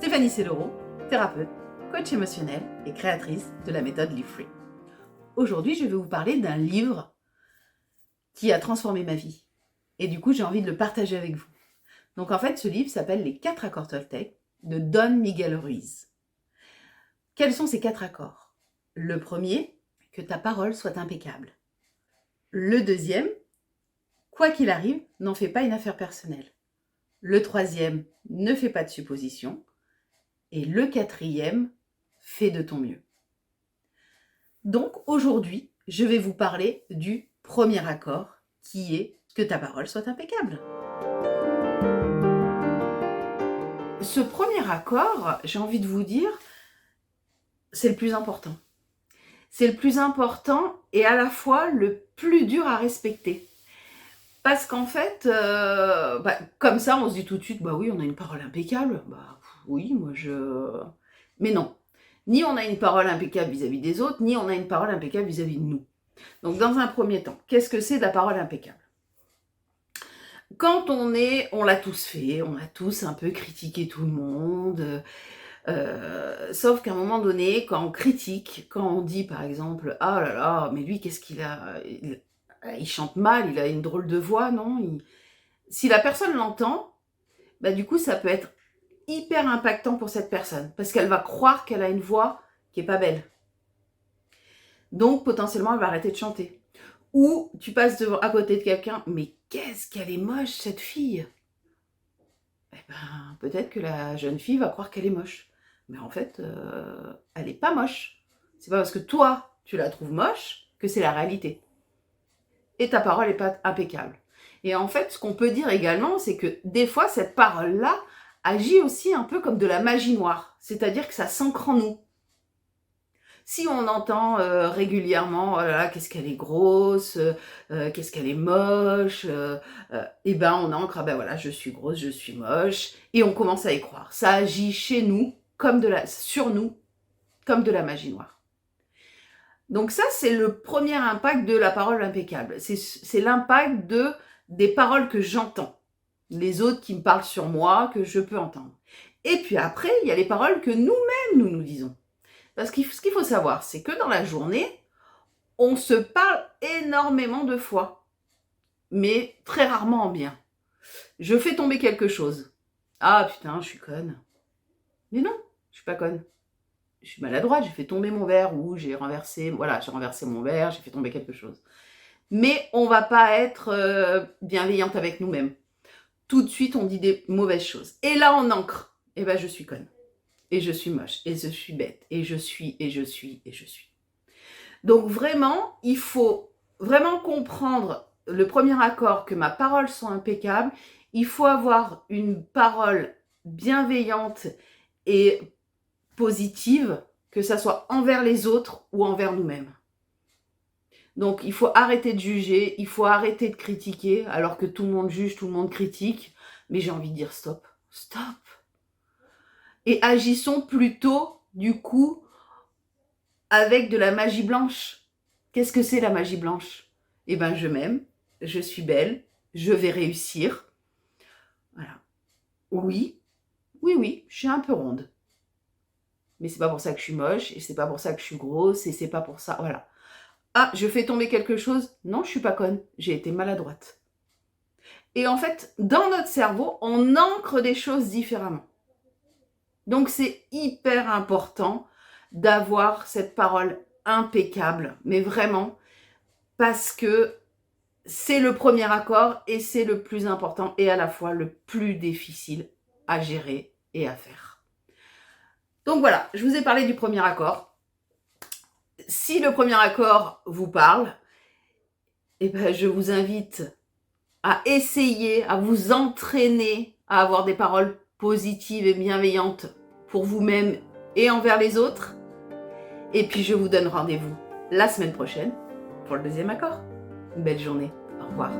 Stéphanie Sellero, thérapeute, coach émotionnel et créatrice de la méthode Live Free. Aujourd'hui, je vais vous parler d'un livre qui a transformé ma vie. Et du coup, j'ai envie de le partager avec vous. Donc en fait, ce livre s'appelle Les 4 accords Toltec de Don Miguel Ruiz. Quels sont ces 4 accords? Le premier, que ta parole soit impeccable. Le deuxième, quoi qu'il arrive, n'en fais pas une affaire personnelle. Le troisième, ne fais pas de suppositions. Et le quatrième, fais de ton mieux. Donc aujourd'hui, je vais vous parler du premier accord qui est que ta parole soit impeccable. Ce premier accord, j'ai envie de vous dire, c'est le plus important. C'est le plus important et à la fois le plus dur à respecter. Parce qu'en fait, comme ça, on se dit tout de suite, bah oui, on a une parole impeccable. Bah oui, Mais non. Ni on a une parole impeccable vis-à-vis des autres, ni on a une parole impeccable vis-à-vis de nous. Donc dans un premier temps, qu'est-ce que c'est de la parole impeccable? Quand on l'a tous fait, on a tous un peu critiqué tout le monde, sauf qu'à un moment donné, quand on critique, quand on dit par exemple, ah là là, mais lui qu'est-ce qu'il a, il chante mal, il a une drôle de voix, non? Si la personne l'entend, bah du coup ça peut être hyper impactant pour cette personne, parce qu'elle va croire qu'elle a une voix qui est pas belle. Donc potentiellement elle va arrêter de chanter. Ou tu passes à côté de quelqu'un, mais qu'est-ce qu'elle est moche cette fille! Eh ben, peut-être que la jeune fille va croire qu'elle est moche. Mais en fait, elle n'est pas moche. C'est pas parce que toi, tu la trouves moche que c'est la réalité. Et ta parole n'est pas impeccable. Et en fait, ce qu'on peut dire également, c'est que des fois, cette parole-là agit aussi un peu comme de la magie noire. C'est-à-dire que ça s'ancre en nous. Si on entend régulièrement, oh là là, qu'est-ce qu'elle est grosse, qu'est-ce qu'elle est moche, et ben on ancre, ah ben voilà, je suis grosse, je suis moche, et on commence à y croire. Ça agit chez nous, sur nous, comme de la magie noire. Donc ça, c'est le premier impact de la parole impeccable. C'est l'impact des paroles que j'entends. Les autres qui me parlent sur moi, que je peux entendre. Et puis après, il y a les paroles que nous-mêmes, nous disons. Parce que ce qu'il faut savoir, c'est que dans la journée, on se parle énormément de fois, mais très rarement en bien. Je fais tomber quelque chose. Ah putain, je suis conne. Mais non, je suis pas conne. Je suis maladroite, j'ai fait tomber mon verre ou j'ai renversé mon verre, j'ai fait tomber quelque chose. Mais on va pas être bienveillante avec nous-mêmes. Tout de suite, on dit des mauvaises choses. Et là, on ancre. Eh ben, je suis conne. Et je suis moche, et je suis bête, et je suis. Donc vraiment, il faut vraiment comprendre le premier accord, que ma parole soit impeccable. Il faut avoir une parole bienveillante et positive, que ça soit envers les autres ou envers nous-mêmes. Donc il faut arrêter de juger, il faut arrêter de critiquer, alors que tout le monde juge, tout le monde critique. Mais j'ai envie de dire stop, stop. Et agissons plutôt, du coup, avec de la magie blanche. Qu'est-ce que c'est la magie blanche? Eh ben, je m'aime, je suis belle, je vais réussir. Voilà. Oui, je suis un peu ronde. Mais c'est pas pour ça que je suis moche, et c'est pas pour ça que je suis grosse, et c'est pas pour ça, voilà. Ah, je fais tomber quelque chose? Non, je suis pas conne, j'ai été maladroite. Et en fait, dans notre cerveau, on ancre des choses différemment. Donc c'est hyper important d'avoir cette parole impeccable, mais vraiment, parce que c'est le premier accord et c'est le plus important et à la fois le plus difficile à gérer et à faire. Donc voilà, je vous ai parlé du premier accord. Si le premier accord vous parle, eh ben, je vous invite à essayer, à vous entraîner à avoir des paroles positives et bienveillantes pour vous-même et envers les autres. Et puis je vous donne rendez-vous la semaine prochaine pour le deuxième accord. Une belle journée. Au revoir.